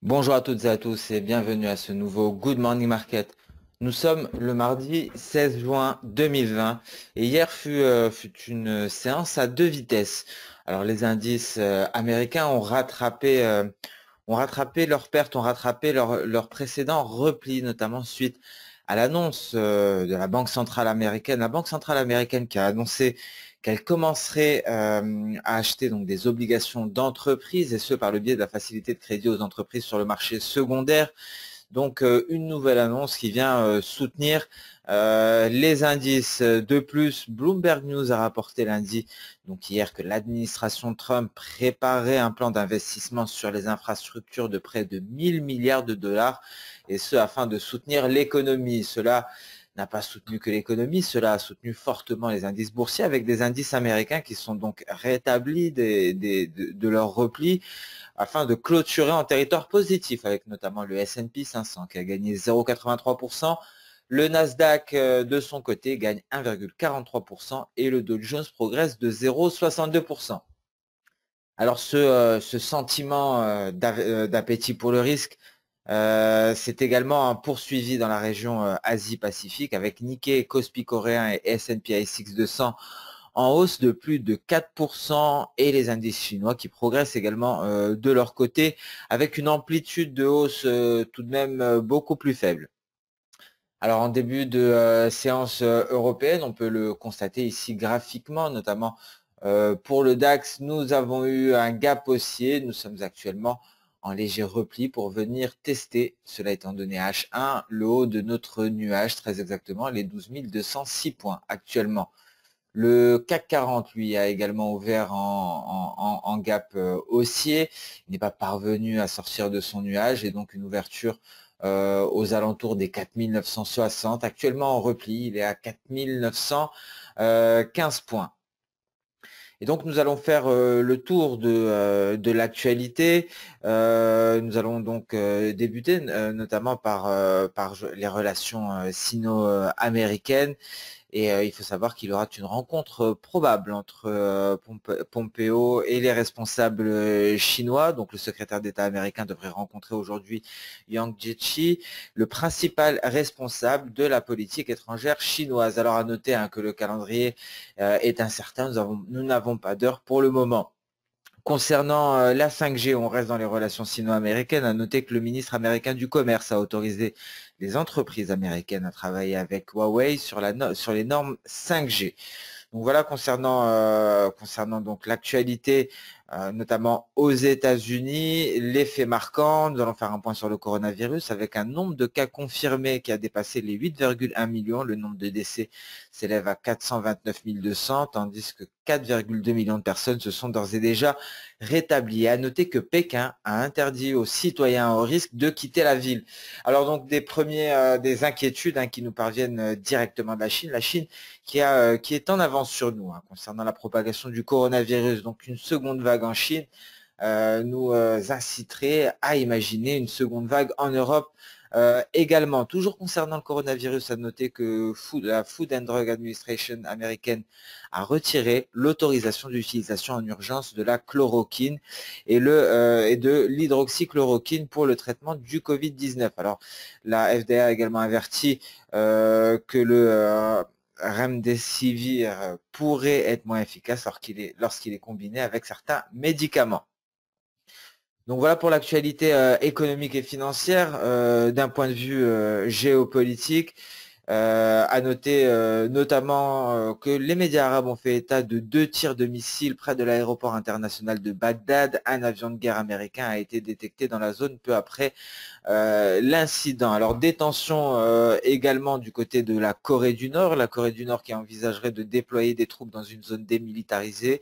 Bonjour à toutes et à tous et bienvenue à ce nouveau Good Morning Market. Nous sommes le mardi 16 juin 2020 et hier fut une séance à deux vitesses. Alors les indices américains ont rattrapé leurs pertes, ont rattrapé leur précédent repli, notamment suite à l'annonce de la Banque centrale américaine. La Banque centrale américaine qui a annoncé qu'elle commencerait à acheter donc des obligations d'entreprise, et ce par le biais de la facilité de crédit aux entreprises sur le marché secondaire. Donc une nouvelle annonce qui vient soutenir les indices. De plus, Bloomberg News a rapporté lundi, donc hier, que l'administration Trump préparait un plan d'investissement sur les infrastructures de près de 1000 milliards de dollars, et ce afin de soutenir l'économie. Cela n'a pas soutenu que l'économie, cela a soutenu fortement les indices boursiers, avec des indices américains qui sont donc rétablis de leur repli, afin de clôturer en territoire positif, avec notamment le S&P 500 qui a gagné 0,83%. Le Nasdaq, de son côté, gagne 1,43% et le Dow Jones progresse de 0,62%. Alors ce sentiment d'appétit pour le risque, c'est également poursuivi dans la région Asie-Pacifique, avec Nikkei, Kospi coréen et S&P ASX 200 en hausse de plus de 4%, et les indices chinois qui progressent également de leur côté, avec une amplitude de hausse tout de même beaucoup plus faible. Alors en début de séance européenne, on peut le constater ici graphiquement, notamment pour le DAX, nous avons eu un gap haussier. Nous sommes actuellement en léger repli pour venir tester, cela étant donné H1, le haut de notre nuage, très exactement les 12 206 points actuellement. Le CAC 40, lui, a également ouvert en gap haussier. Il n'est pas parvenu à sortir de son nuage, et donc une ouverture aux alentours des 4960. Actuellement en repli, il est à 4915 points. Et donc nous allons faire le tour de l'actualité. Nous allons donc débuter notamment par les relations sino-américaines. Et il faut savoir qu'il y aura une rencontre probable entre Pompeo et les responsables chinois. Donc le secrétaire d'État américain devrait rencontrer aujourd'hui Yang Jiechi, le principal responsable de la politique étrangère chinoise. Alors à noter que le calendrier est incertain, nous n'avons pas d'heure pour le moment. Concernant la 5G, on reste dans les relations sino-américaines. À noter que le ministre américain du Commerce a autorisé les entreprises américaines à travailler avec Huawei sur les normes 5G. Donc voilà concernant donc l'actualité, notamment aux États-Unis, les faits marquants. Nous allons faire un point sur le coronavirus, avec un nombre de cas confirmés qui a dépassé les 8,1 millions. Le nombre de décès s'élève à 429 200, tandis que 4,2 millions de personnes se sont d'ores et déjà rétablies. À noter que Pékin a interdit aux citoyens à haut risque de quitter la ville. Alors donc des inquiétudes qui nous parviennent directement de la Chine. La Chine qui est en avance sur nous concernant la propagation du coronavirus. Donc une seconde vague en Chine nous inciterait à imaginer une seconde vague en Europe également. Toujours concernant le coronavirus, à noter que la Food and Drug Administration américaine a retiré l'autorisation d'utilisation en urgence de la chloroquine et de l'hydroxychloroquine pour le traitement du Covid-19. Alors la FDA a également averti que le Remdesivir pourrait être moins efficace lorsqu'il est combiné avec certains médicaments. Donc voilà pour l'actualité économique et financière. D'un point de vue géopolitique, à noter notamment que les médias arabes ont fait état de 2 tirs de missiles près de l'aéroport international de Bagdad. Un avion de guerre américain a été détecté dans la zone peu après l'incident. Alors des tensions également du côté de la Corée du Nord. La Corée du Nord qui envisagerait de déployer des troupes dans une zone démilitarisée,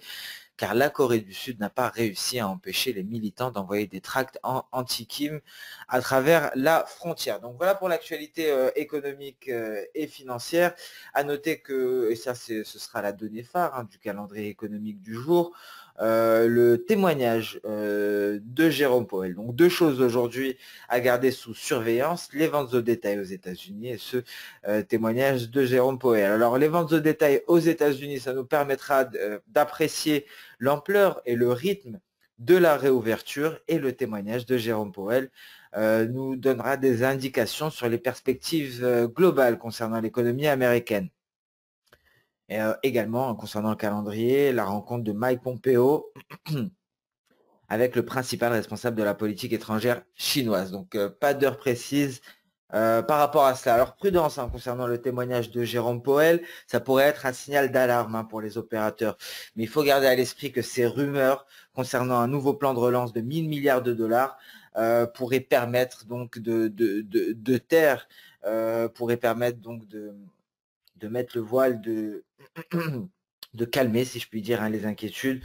car la Corée du Sud n'a pas réussi à empêcher les militants d'envoyer des tracts anti-Kim à travers la frontière. Donc voilà pour l'actualité économique et financière. À noter que, et ça ce sera la donnée phare du calendrier économique du jour, le témoignage de Jérôme Powell. Donc deux choses aujourd'hui à garder sous surveillance: les ventes au détail aux États-Unis et ce témoignage de Jérôme Powell. Alors les ventes au détail aux États-Unis, ça nous permettra d'apprécier l'ampleur et le rythme de la réouverture et le témoignage de Jérôme Powell nous donnera des indications sur les perspectives globales concernant l'économie américaine. Et également, concernant le calendrier, la rencontre de Mike Pompeo avec le principal responsable de la politique étrangère chinoise. Donc, pas d'heure précise par rapport à cela. Alors, prudence concernant le témoignage de Jérôme Powell, ça pourrait être un signal d'alarme pour les opérateurs. Mais il faut garder à l'esprit que ces rumeurs concernant un nouveau plan de relance de 1000 milliards de dollars pourraient permettre donc de taire, pourraient permettre donc de mettre le voile de calmer, si je puis dire, les inquiétudes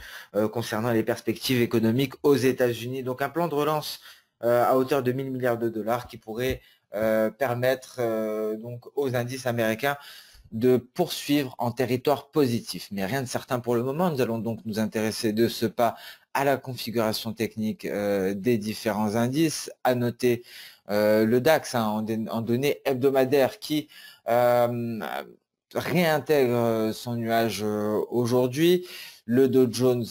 concernant les perspectives économiques aux États-Unis. Donc un plan de relance à hauteur de 1000 milliards de dollars qui pourrait permettre donc aux indices américains de poursuivre en territoire positif. Mais rien de certain pour le moment. Nous allons donc nous intéresser de ce pas à la configuration technique des différents indices. À noter le DAX en données hebdomadaires qui réintègre son nuage aujourd'hui. Le Dow Jones,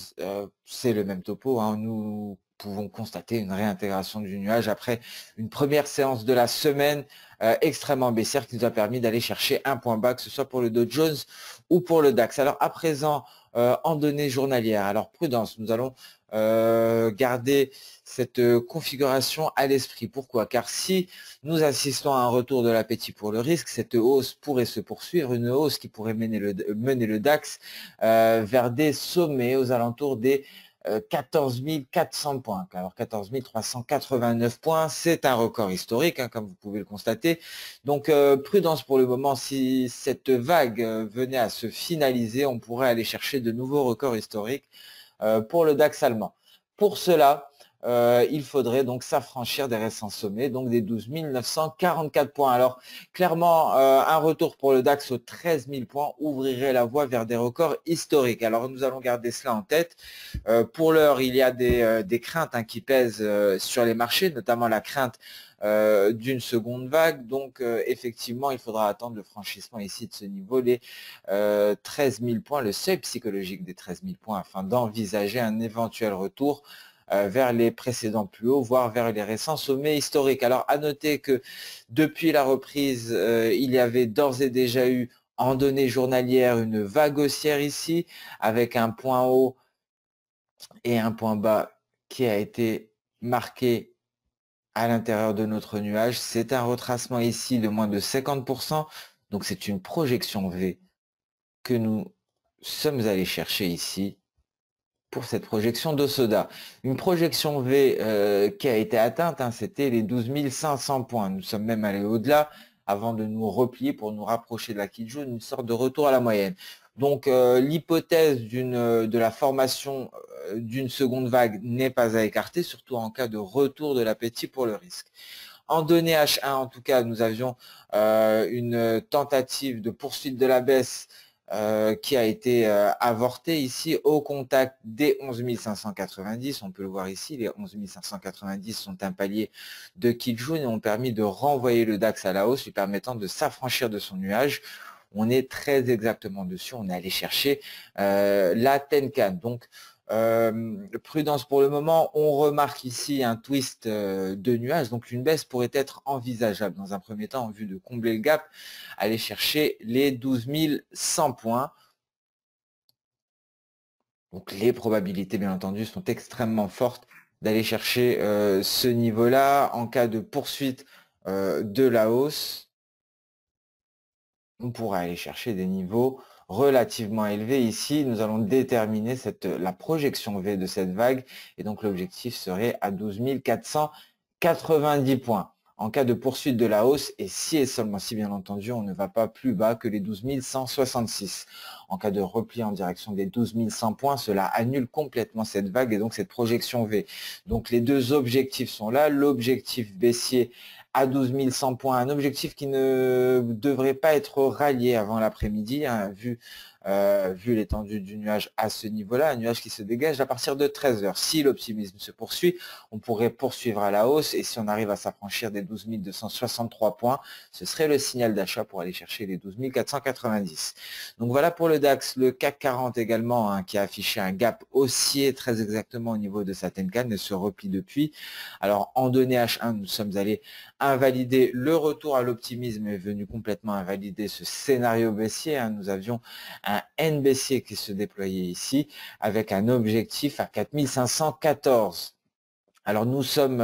c'est le même topo. Nous pouvons constater une réintégration du nuage après une première séance de la semaine extrêmement baissière qui nous a permis d'aller chercher un point bas, que ce soit pour le Dow Jones ou pour le DAX. Alors à présent, en données journalières, alors prudence, nous allons garder cette configuration à l'esprit. Pourquoi? Car si nous assistons à un retour de l'appétit pour le risque, cette hausse pourrait se poursuivre, une hausse qui pourrait mener le DAX vers des sommets aux alentours des 14 400 points. Alors 14 389 points, c'est un record historique, comme vous pouvez le constater. Donc prudence pour le moment, si cette vague venait à se finaliser, on pourrait aller chercher de nouveaux records historiques pour le DAX allemand. Pour cela, il faudrait donc s'affranchir des récents sommets, donc des 12 944 points. Alors clairement, un retour pour le DAX aux 13 000 points ouvrirait la voie vers des records historiques. Alors nous allons garder cela en tête. Pour l'heure, il y a des craintes qui pèsent sur les marchés, notamment la crainte d'une seconde vague. Donc effectivement, il faudra attendre le franchissement ici de ce niveau, les 13 000 points, le seuil psychologique des 13 000 points, afin d'envisager un éventuel retour vers les précédents plus hauts, voire vers les récents sommets historiques. Alors à noter que depuis la reprise, il y avait d'ores et déjà eu en données journalières une vague haussière ici, avec un point haut et un point bas qui a été marqué à l'intérieur de notre nuage. C'est un retracement ici de moins de 50%, donc c'est une projection V que nous sommes allés chercher ici pour cette projection de Soda. Une projection V qui a été atteinte, c'était les 12 500 points. Nous sommes même allés au-delà avant de nous replier pour nous rapprocher de la Kijun, une sorte de retour à la moyenne. Donc l'hypothèse de la formation d'une seconde vague n'est pas à écarter, surtout en cas de retour de l'appétit pour le risque. En données H1, en tout cas, nous avions une tentative de poursuite de la baisse qui a été avortée ici au contact des 11 590. On peut le voir ici, les 11 590 sont un palier de Kijun et ont permis de renvoyer le DAX à la hausse, lui permettant de s'affranchir de son nuage. On est très exactement dessus, on est allé chercher la Tenkan. Donc, prudence pour le moment, on remarque ici un twist de nuage, donc une baisse pourrait être envisageable dans un premier temps en vue de combler le gap, aller chercher les 12 100 points. Donc les probabilités bien entendu sont extrêmement fortes d'aller chercher ce niveau-là en cas de poursuite de la hausse. On pourra aller chercher des niveaux relativement élevés. Ici, nous allons déterminer la projection V de cette vague et donc l'objectif serait à 12 490 points. En cas de poursuite de la hausse, et si et seulement si bien entendu, on ne va pas plus bas que les 12 166. En cas de repli en direction des 12 100 points, cela annule complètement cette vague et donc cette projection V. Donc les deux objectifs sont là. L'objectif baissier à 12 100 points, un objectif qui ne devrait pas être rallié avant l'après-midi, vu vu l'étendue du nuage à ce niveau-là, un nuage qui se dégage à partir de 13 heures. Si l'optimisme se poursuit, on pourrait poursuivre à la hausse et si on arrive à s'affranchir des 12 263 points, ce serait le signal d'achat pour aller chercher les 12 490. Donc voilà pour le DAX, le CAC 40 également, hein, qui a affiché un gap haussier très exactement au niveau de sa Tenkan et se replie depuis. Alors en données H1, nous sommes allés invalider le retour à l'optimisme est venu complètement invalider ce scénario baissier. Hein. Nous avions un N baissier qui se déployait ici avec un objectif à 4514. Alors nous sommes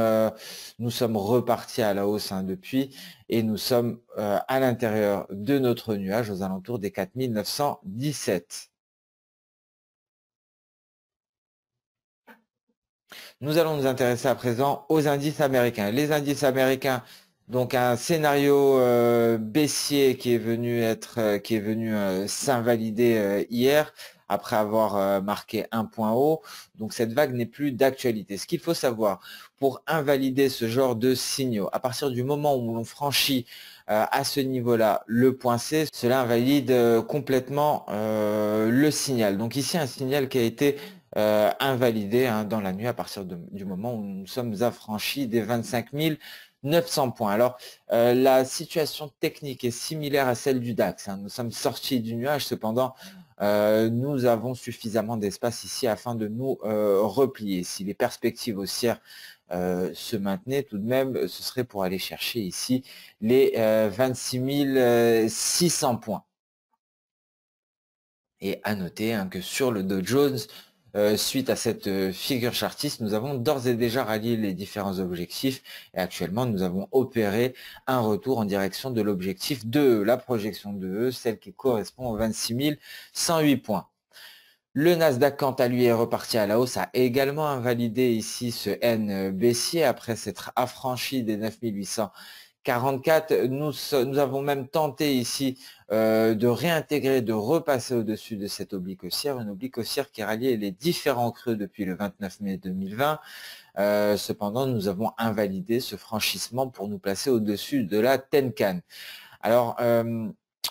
repartis à la hausse, hein, depuis et nous sommes à l'intérieur de notre nuage aux alentours des 4917. Nous allons nous intéresser à présent aux indices américains. Les indices américains, donc un scénario baissier qui est venu s'invalider hier après avoir marqué un point haut. Donc cette vague n'est plus d'actualité. Ce qu'il faut savoir pour invalider ce genre de signaux, à partir du moment où l'on franchit à ce niveau-là le point C, cela invalide complètement le signal. Donc ici un signal qui a été invalidé, hein, dans la nuit à partir du moment où nous sommes affranchis des 25 900 points. Alors, la situation technique est similaire à celle du DAX. Hein. Nous sommes sortis du nuage, cependant, nous avons suffisamment d'espace ici afin de nous replier. Si les perspectives haussières se maintenaient, tout de même, ce serait pour aller chercher ici les 26 600 points. Et à noter, hein, que sur le Dow Jones, suite à cette figure chartiste, nous avons d'ores et déjà rallié les différents objectifs et actuellement nous avons opéré un retour en direction de l'objectif 2E, la projection 2E, celle qui correspond aux 26 108 points. Le Nasdaq, quant à lui, est reparti à la hausse, a également invalidé ici ce N baissier après s'être affranchi des 9844. Nous avons même tenté ici de réintégrer, de repasser au-dessus de cette oblique haussière, une oblique haussière qui ralliait les différents creux depuis le 29 mai 2020. Cependant, nous avons invalidé ce franchissement pour nous placer au-dessus de la Tenkan. Alors,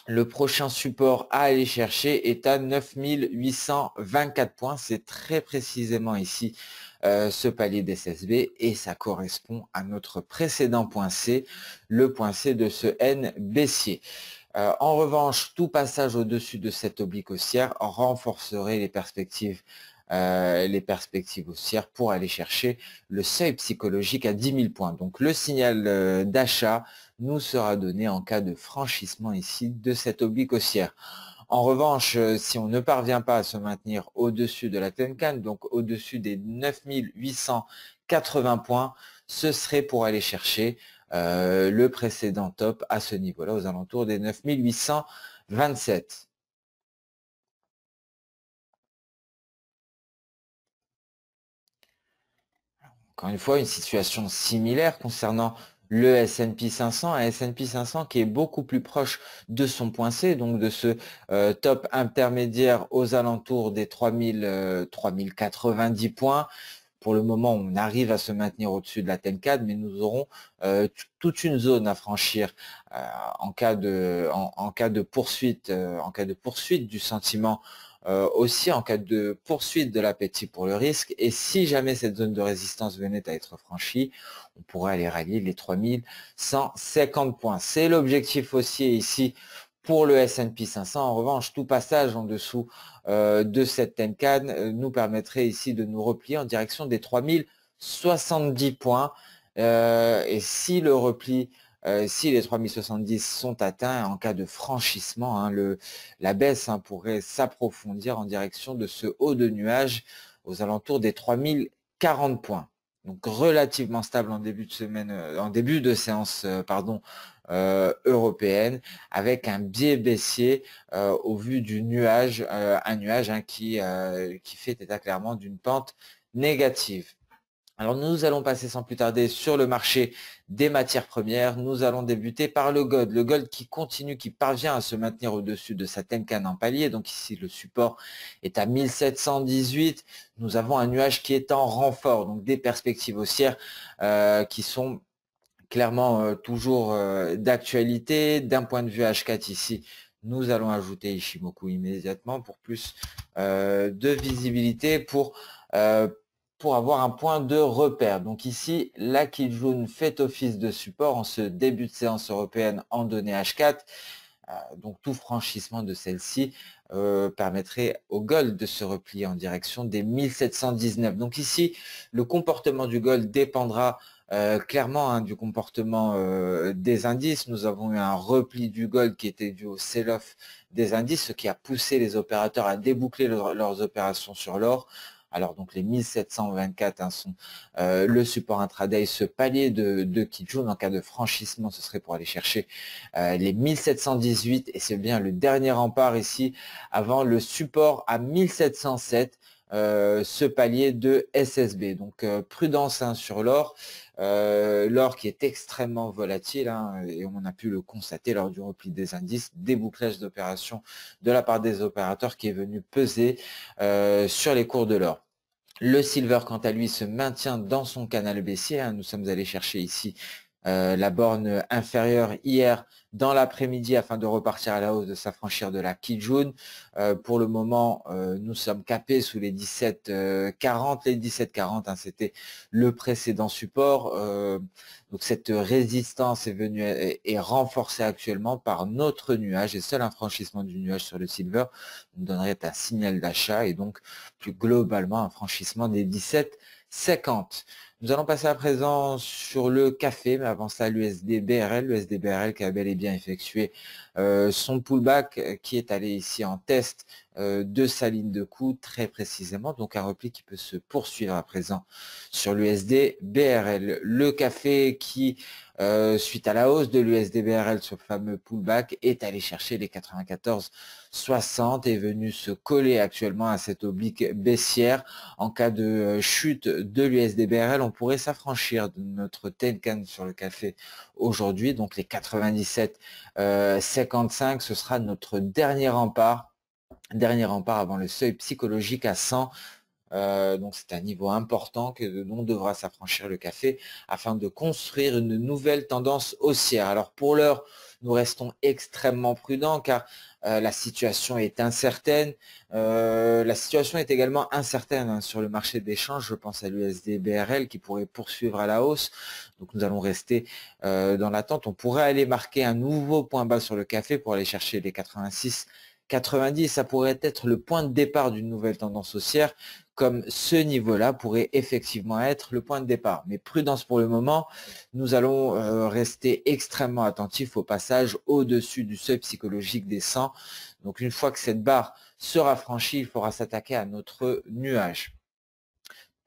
le prochain support à aller chercher est à 9824 points. C'est très précisément ici ce palier d'SSB et ça correspond à notre précédent point C, le point C de ce N baissier. En revanche, tout passage au-dessus de cette oblique haussière renforcerait les perspectives haussières pour aller chercher le seuil psychologique à 10 000 points. Donc le signal d'achat nous sera donné en cas de franchissement ici de cette oblique haussière. En revanche, si on ne parvient pas à se maintenir au-dessus de la Tenkan, donc au-dessus des 9880 points, ce serait pour aller chercher le précédent top à ce niveau-là, aux alentours des 9827. Encore une fois, une situation similaire concernant le S&P 500, un S&P 500 qui est beaucoup plus proche de son point C, donc de ce top intermédiaire aux alentours des 3090 points. Pour le moment, on arrive à se maintenir au-dessus de la Tenkan, mais nous aurons toute une zone à franchir en cas de poursuite du sentiment, aussi en cas de poursuite de l'appétit pour le risque. Et si jamais cette zone de résistance venait à être franchie, on pourrait aller rallier les 3150 points. C'est l'objectif haussier ici pour le S&P 500. En revanche, tout passage en dessous de cette Tenkan nous permettrait ici de nous replier en direction des 3070 points. Et si le repli, si les 3070 sont atteints, en cas de franchissement, hein, la baisse, hein, pourrait s'approfondir en direction de ce haut de nuage aux alentours des 3040 points. Donc relativement stable en début de semaine, en début de séance, européenne, avec un biais baissier au vu du nuage, un nuage, hein, qui fait état clairement d'une pente négative. Alors nous allons passer sans plus tarder sur le marché des matières premières. Nous allons débuter par le gold qui continue, qui parvient à se maintenir au-dessus de sa Tenkan en palier. Donc ici le support est à 1718. Nous avons un nuage qui est en renfort, donc des perspectives haussières qui sont clairement toujours d'actualité. D'un point de vue H4 ici, Nous allons ajouter Ishimoku immédiatement pour plus de visibilité, pour avoir un point de repère. Donc ici, la Kijun fait office de support en ce début de séance européenne en données H4. Donc tout franchissement de celle-ci permettrait au gold de se replier en direction des 1719. Donc ici, le comportement du gold dépendra clairement du comportement des indices. Nous avons eu un repli du gold qui était dû au sell-off des indices, ce qui a poussé les opérateurs à déboucler leurs opérations sur l'or. Alors donc les 1724 sont le support intraday, ce palier de Kijun. En cas de franchissement, ce serait pour aller chercher les 1718, et c'est bien le dernier rempart ici avant le support à 1707, ce palier de SSB. Donc prudence sur l'or. L'or qui est extrêmement volatile, et on a pu le constater lors du repli des indices, débouclage d'opérations de la part des opérateurs qui est venu peser sur les cours de l'or. Le silver, quant à lui, se maintient dans son canal baissier. Nous sommes allés chercher ici la borne inférieure hier dans l'après-midi afin de repartir à la hausse, de s'affranchir de la Kijun. Pour le moment, nous sommes capés sous les 17,40. Les 17,40, c'était le précédent support. Donc cette résistance est venue et renforcée actuellement par notre nuage, et seul un franchissement du nuage sur le silver nous donnerait un signal d'achat, et donc plus globalement un franchissement des 17,50. Nous allons passer à présent sur le café, mais avant ça, l'USD BRL. L'USD BRL qui a bel et bien effectué son pullback, qui est allé ici en test de sa ligne de coup très précisément. Donc un repli qui peut se poursuivre à présent sur l'USD BRL. Le café qui, suite à la hausse de l'USD BRL sur le fameux pullback, est allé chercher les 94,60, est venu se coller actuellement à cette oblique baissière. En cas de chute de l'USD BRL, on pourrait s'affranchir de notre Tenkan sur le café aujourd'hui. Donc les 97,55, ce sera notre dernier rempart avant le seuil psychologique à 100. Donc c'est un niveau important dont devra s'affranchir le café afin de construire une nouvelle tendance haussière. Alors pour l'heure, nous restons extrêmement prudents car la situation est incertaine. La situation est également incertaine sur le marché d'échange. Je pense à l'USD BRL qui pourrait poursuivre à la hausse. Donc nous allons rester dans l'attente. On pourrait aller marquer un nouveau point bas sur le café pour aller chercher les 86,90. Ça pourrait être le point de départ d'une nouvelle tendance haussière, comme ce niveau-là pourrait effectivement être le point de départ. Mais prudence pour le moment, nous allons rester extrêmement attentifs au passage au-dessus du seuil psychologique des 100. Donc une fois que cette barre sera franchie, il faudra s'attaquer à notre nuage.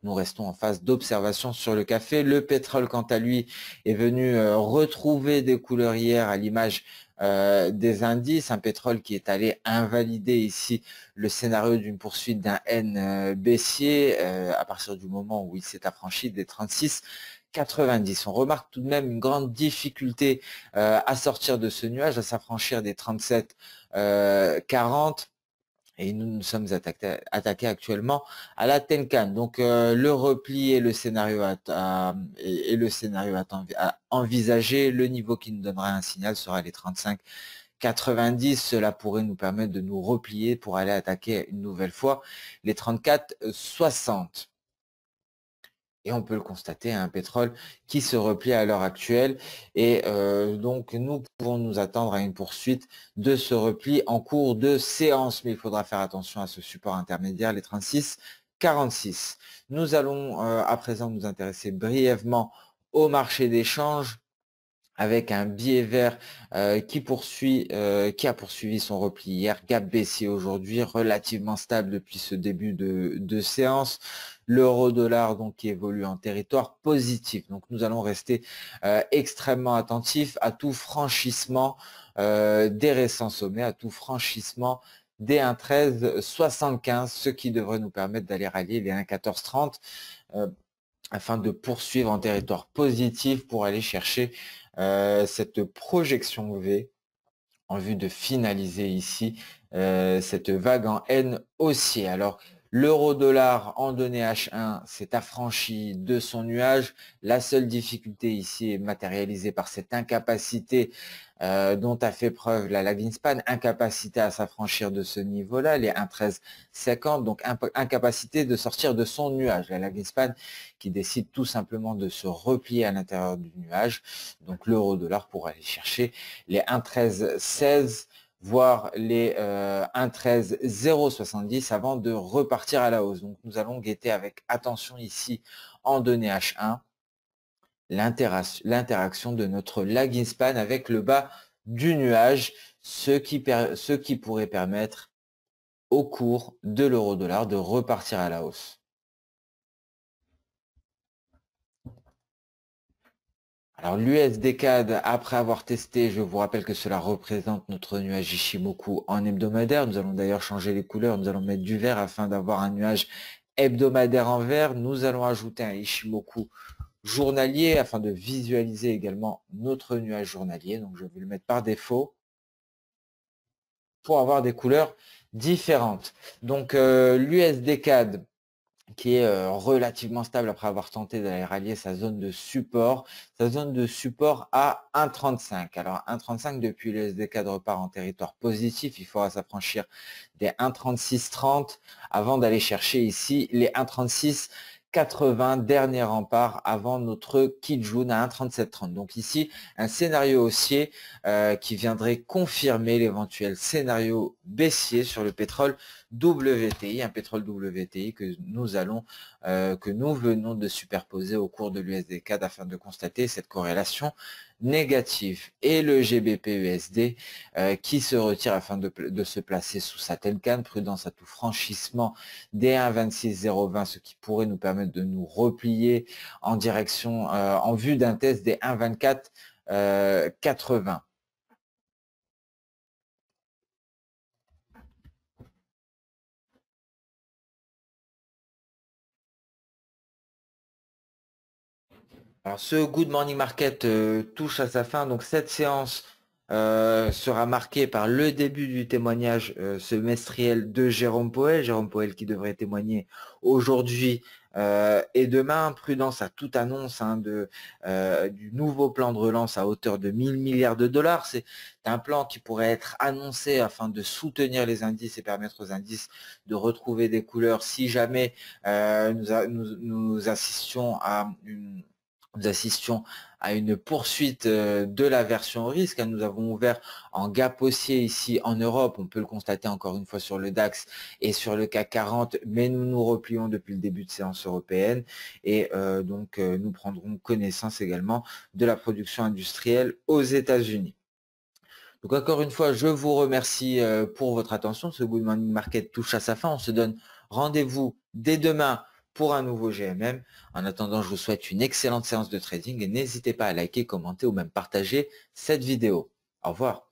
Nous restons en phase d'observation sur le café. Le pétrole, quant à lui, est venu retrouver des couleurs hier à l'image des indices. Un pétrole qui est allé invalider ici le scénario d'une poursuite d'un N baissier à partir du moment où il s'est affranchi des 36,90. On remarque tout de même une grande difficulté à sortir de ce nuage, à s'affranchir des 37,40. Et nous nous sommes attaqués actuellement à la Tenkan. Donc le repli et le scénario à envisager. Le niveau qui nous donnera un signal sera les 35,90. Cela pourrait nous permettre de nous replier pour aller attaquer une nouvelle fois les 34,60. Et on peut le constater, un pétrole qui se replie à l'heure actuelle. Et donc, nous pouvons nous attendre à une poursuite de ce repli en cours de séance. Mais il faudra faire attention à ce support intermédiaire, les 36,46. Nous allons à présent nous intéresser brièvement au marché d'échange, avec un billet vert qui a poursuivi son repli hier, gap baissier aujourd'hui, relativement stable depuis ce début de séance. L'euro-dollar donc qui évolue en territoire positif. Donc nous allons rester extrêmement attentifs à tout franchissement des récents sommets, à tout franchissement des 1,1375, ce qui devrait nous permettre d'aller rallier les 1,1430 afin de poursuivre en territoire positif pour aller chercher cette projection V en vue de finaliser ici cette vague en N haussier. Alors, L'euro-dollar en données H1 s'est affranchi de son nuage. La seule difficulté ici est matérialisée par cette incapacité dont a fait preuve la Greenspan, incapacité à s'affranchir de ce niveau-là, les 1,1350, donc incapacité de sortir de son nuage. La Greenspan qui décide tout simplement de se replier à l'intérieur du nuage. Donc l'euro-dollar pour aller chercher les 1,1316 voire les 1,13,070 avant de repartir à la hausse. Donc nous allons guetter avec attention ici en données H1 l'interaction de notre lagging span avec le bas du nuage, ce qui pourrait permettre au cours de l'euro-dollar de repartir à la hausse. Alors l'USD-CAD, après avoir testé, je vous rappelle que cela représente notre nuage Ishimoku en hebdomadaire. Nous allons d'ailleurs changer les couleurs, nous allons mettre du vert afin d'avoir un nuage hebdomadaire en vert. Nous allons ajouter un Ishimoku journalier afin de visualiser également notre nuage journalier. Donc je vais le mettre par défaut pour avoir des couleurs différentes. Donc l'USD-CAD qui est relativement stable après avoir tenté d'aller rallier sa zone de support à 1,35. Alors 1,35 depuis le SD4 repart en territoire positif, il faudra s'affranchir des 1,3630 avant d'aller chercher ici les 1,3680, dernier rempart avant notre Kijun à 1,3730. Donc ici, un scénario haussier qui viendrait confirmer l'éventuel scénario baissier sur le pétrole WTI, un pétrole WTI que nous venons de superposer au cours de l'USD-CAD afin de constater cette corrélation négative. Et le GBP-USD qui se retire afin de se placer sous sa Tenkan, prudence à tout franchissement des 1,26020, ce qui pourrait nous permettre de nous replier en direction, en vue d'un test des 1,2480. Alors ce Good Morning Market touche à sa fin, donc cette séance sera marquée par le début du témoignage semestriel de Jérôme Powell qui devrait témoigner aujourd'hui et demain. Prudence à toute annonce du nouveau plan de relance à hauteur de 1000 milliards de dollars. C'est un plan qui pourrait être annoncé afin de soutenir les indices et permettre aux indices de retrouver des couleurs si jamais nous assistions à une poursuite de la version risque. Nous avons ouvert en gap haussier ici en Europe. On peut le constater encore une fois sur le DAX et sur le CAC 40, mais nous nous replions depuis le début de séance européenne. Et donc, nous prendrons connaissance également de la production industrielle aux États-Unis. Donc, encore une fois, je vous remercie pour votre attention. Ce Good Morning Market touche à sa fin. On se donne rendez-vous dès demain pour un nouveau GMM. En attendant, je vous souhaite une excellente séance de trading et n'hésitez pas à liker, commenter ou même partager cette vidéo. Au revoir.